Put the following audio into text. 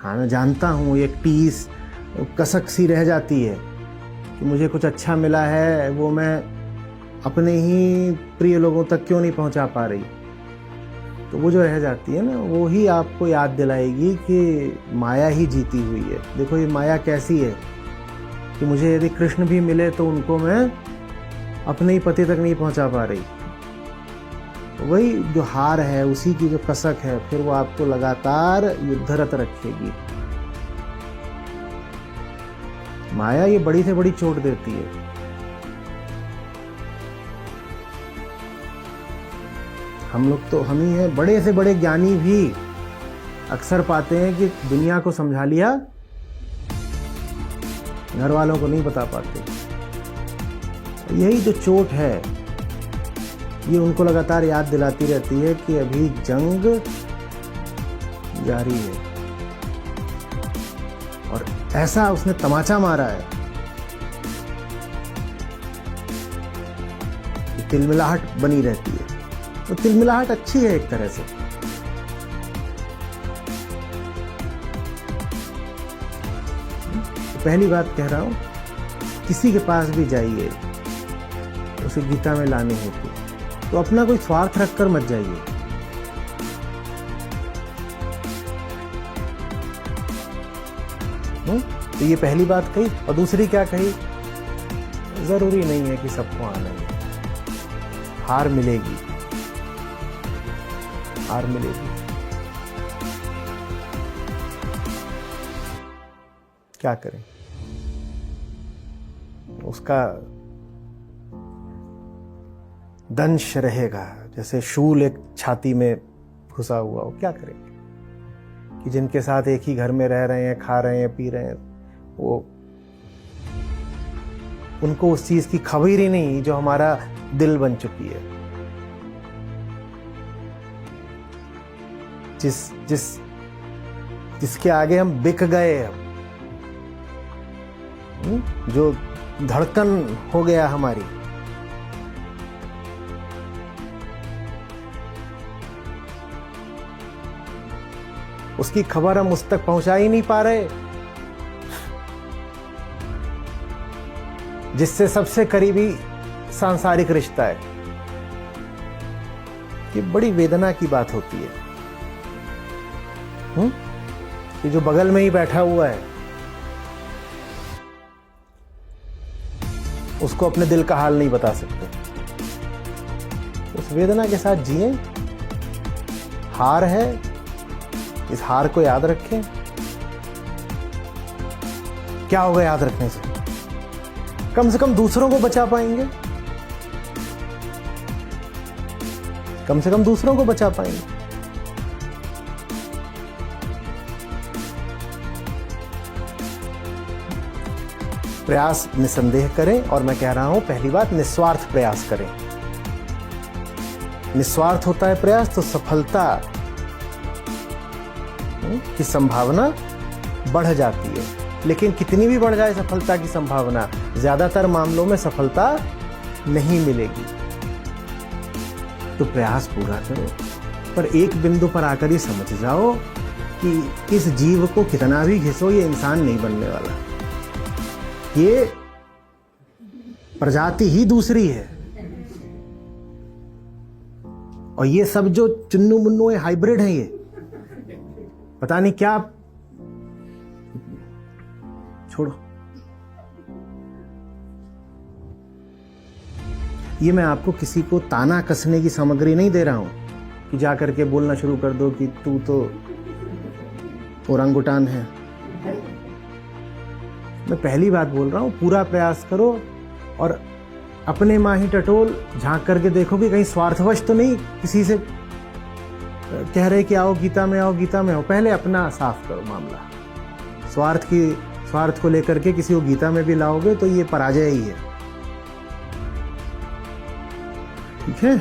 हाँ मैं जानता हूँ एक टीस कसक सी रह जाती है कि मुझे कुछ अच्छा मिला है, वो मैं अपने ही प्रिय लोगों तक क्यों नहीं पहुँचा पा रही। तो वो जो रह जाती है ना, वो ही आपको याद दिलाएगी कि माया ही जीती हुई है। देखो ये माया कैसी है कि मुझे यदि कृष्ण भी मिले तो उनको मैं अपने ही पति तक नहीं पहुंचा पा रही। तो वही जो हार है, उसी की जो कसक है, फिर वो आपको लगातार युद्धरत रखेगी। माया ये बड़ी से बड़ी चोट देती है। हम लोग तो हम ही हैं, बड़े से बड़े ज्ञानी भी अक्सर पाते हैं कि दुनिया को समझा लिया, घर वालों को नहीं बता पाते। यही जो चोट है ये उनको लगातार याद दिलाती रहती है कि अभी जंग जारी है। और ऐसा उसने तमाचा मारा है कि तिलमिलाहट बनी रहती है। तो तिलमिलाहट अच्छी है एक तरह से। तो पहली बात कह रहा हूं, किसी के पास भी जाइए उसे गीता में लाने हेतु, तो अपना कोई स्वार्थ रखकर मत जाइए। तो ये पहली बात कही। और दूसरी क्या कही, जरूरी नहीं है कि सबको आना है। हार मिलेगी, हार मिलेगी। क्या करें, उसका दंश रहेगा जैसे शूल एक छाती में घुसा हुआ हो। क्या करेंगे कि जिनके साथ एक ही घर में रह रहे हैं, खा रहे हैं, पी रहे हैं, वो उनको उस चीज की खबर ही नहीं जो हमारा दिल बन चुकी है। जिसके आगे हम बिक गए, जो धड़कन हो गया हमारी, उसकी खबर हम उस तक पहुंचा ही नहीं पा रहे, जिससे सबसे करीबी सांसारिक रिश्ता है। ये बड़ी वेदना की बात होती है कि जो बगल में ही बैठा हुआ है उसको अपने दिल का हाल नहीं बता सकते। उस वेदना के साथ जिए। हार है, इस हार को याद रखें। क्या होगा याद रखने से कम दूसरों को बचा पाएंगे, कम से कम दूसरों को बचा पाएंगे। प्रयास निसंदेह करें। और मैं कह रहा हूं, पहली बात, निस्वार्थ प्रयास करें। निस्वार्थ होता है प्रयास तो सफलता की संभावना बढ़ जाती है। लेकिन कितनी भी बढ़ जाए सफलता की संभावना, ज्यादातर मामलों में सफलता नहीं मिलेगी। तो प्रयास पूरा करो, पर एक बिंदु पर आकर ये समझ जाओ कि इस जीव को कितना भी घिसो, ये इंसान नहीं बनने वाला। ये प्रजाति ही दूसरी है। और ये सब जो चुन्नू मुन्नू है, हाइब्रिड है, ये पता नहीं क्या। छोड़ो, ये मैं आपको किसी को ताना कसने की सामग्री नहीं दे रहा हूं कि जाकर के बोलना शुरू कर दो कि तू तो ओरंगुटान है। मैं पहली बात बोल रहा हूं, पूरा प्रयास करो और अपने माही टटोल झांक करके देखो कि कहीं स्वार्थवश तो नहीं किसी से कह रहे कि आओ गीता में, आओ गीता में आओ। पहले अपना साफ करो मामला। स्वार्थ को लेकर के किसी को गीता में भी लाओगे तो ये पराजय ही है। ठीक है।